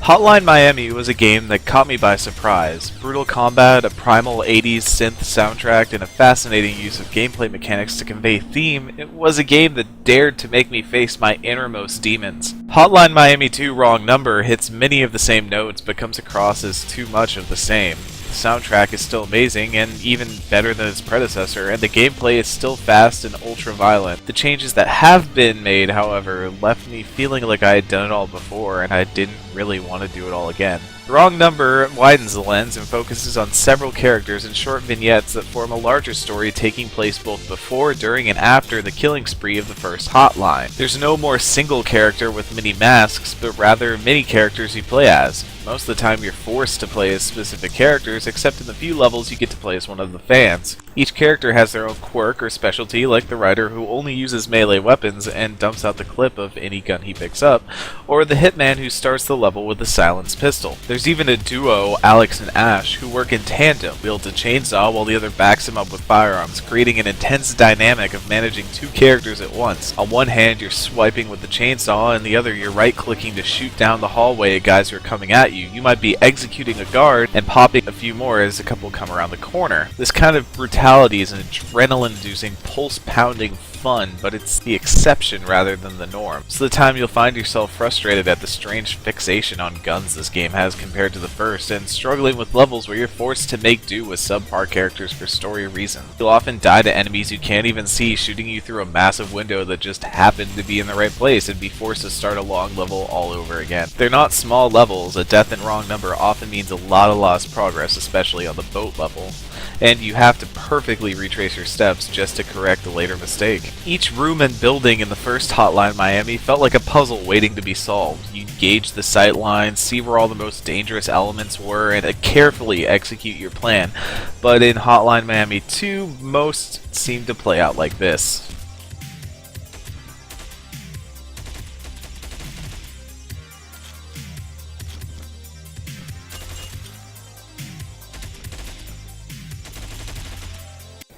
Hotline Miami was a game that caught me by surprise. Brutal combat, a primal 80s synth soundtrack, and a fascinating use of gameplay mechanics to convey theme, it was a game that dared to make me face my innermost demons. Hotline Miami 2 Wrong Number hits many of the same notes but comes across as too much of the same. The soundtrack is still amazing and even better than its predecessor, and the gameplay is still fast and ultra-violent. The changes that have been made, however, left me feeling like I had done it all before and I didn't really want to do it all again. The Wrong Number widens the lens and focuses on several characters and short vignettes that form a larger story taking place both before, during, and after the killing spree of the first Hotline. There's no more single character with many masks, but rather many characters you play as. Most of the time you're forced to play as specific characters, except in the few levels you get to play as one of the fans. Each character has their own quirk or specialty, like the Rider who only uses melee weapons and dumps out the clip of any gun he picks up, or the Hitman who starts the level with a silenced pistol. There's even a duo, Alex and Ash, who work in tandem, wield a chainsaw while the other backs him up with firearms, creating an intense dynamic of managing two characters at once. On one hand you're swiping with the chainsaw, and the other you're right-clicking to shoot down the hallway at guys who are coming at you. You might be executing a guard and popping a few more as a couple come around the corner. This kind of brutality is an adrenaline-inducing, pulse-pounding fun, but it's the exception rather than the norm. So the time you'll find yourself frustrated at the strange fixation on guns this game has compared to the first, and struggling with levels where you're forced to make do with subpar characters for story reasons. You'll often die to enemies you can't even see, shooting you through a massive window that just happened to be in the right place, and be forced to start a long level all over again. They're not small levels. A death in Wrong Number often means a lot of lost progress, especially on the boat level, and you have to perfectly retrace your steps just to correct a later mistake. Each room and building in the first Hotline Miami felt like a puzzle waiting to be solved. You'd gauge the sight lines, see where all the most dangerous elements were, and carefully execute your plan. But in Hotline Miami 2, most seem to play out like this.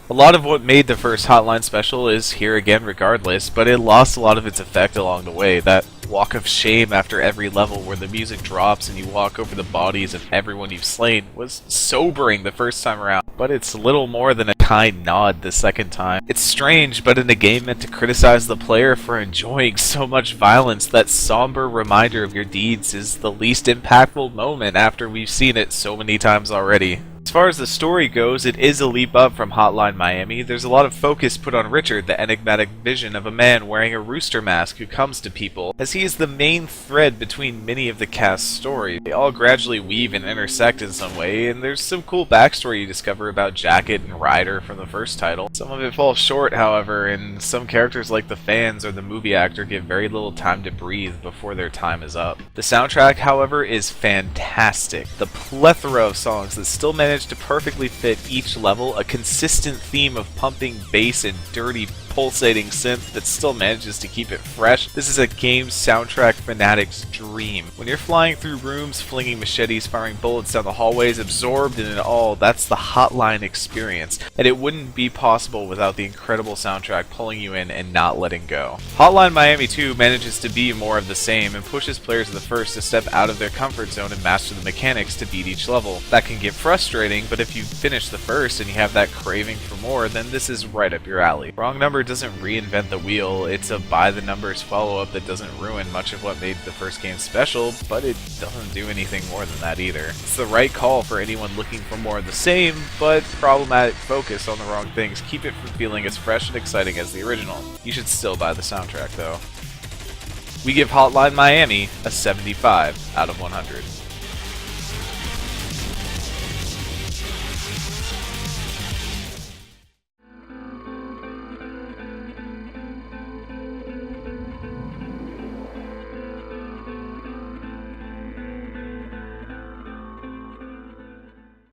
A lot of what made the first Hotline special is here again regardless, but it lost a lot of its effect along the way. That walk of shame after every level where the music drops and you walk over the bodies of everyone you've slain was sobering the first time around, but it's little more than a kind nod the second time. It's strange, but in a game meant to criticize the player for enjoying so much violence, that somber reminder of your deeds is the least impactful moment after we've seen it so many times already. As far as the story goes, it is a leap up from Hotline Miami. There's a lot of focus put on Richard, the enigmatic vision of a man wearing a rooster mask who comes to people, as he is the main thread between many of the cast's stories. They all gradually weave and intersect in some way, and there's some cool backstory you discover about Jacket and Ryder from the first title. Some of it falls short, however, and some characters like the fans or the movie actor get very little time to breathe before their time is up. The soundtrack, however, is fantastic. The plethora of songs that still manage to perfectly fit each level, a consistent theme of pumping bass and dirty pulsating synth that still manages to keep it fresh. This is a game soundtrack fanatic's dream. When you're flying through rooms, flinging machetes, firing bullets down the hallways, absorbed in it all, that's the Hotline experience, and it wouldn't be possible without the incredible soundtrack pulling you in and not letting go. Hotline Miami 2 manages to be more of the same and pushes players of the first to step out of their comfort zone and master the mechanics to beat each level. That can get frustrating, but if you finish the first and you have that craving for more, then this is right up your alley. Wrong Number doesn't reinvent the wheel. It's a by-the-numbers follow-up that doesn't ruin much of what made the first game special, but it doesn't do anything more than that either. It's the right call for anyone looking for more of the same, but problematic focus on the wrong things keep it from feeling as fresh and exciting as the original. You should still buy the soundtrack though. We give Hotline Miami a 75 out of 100.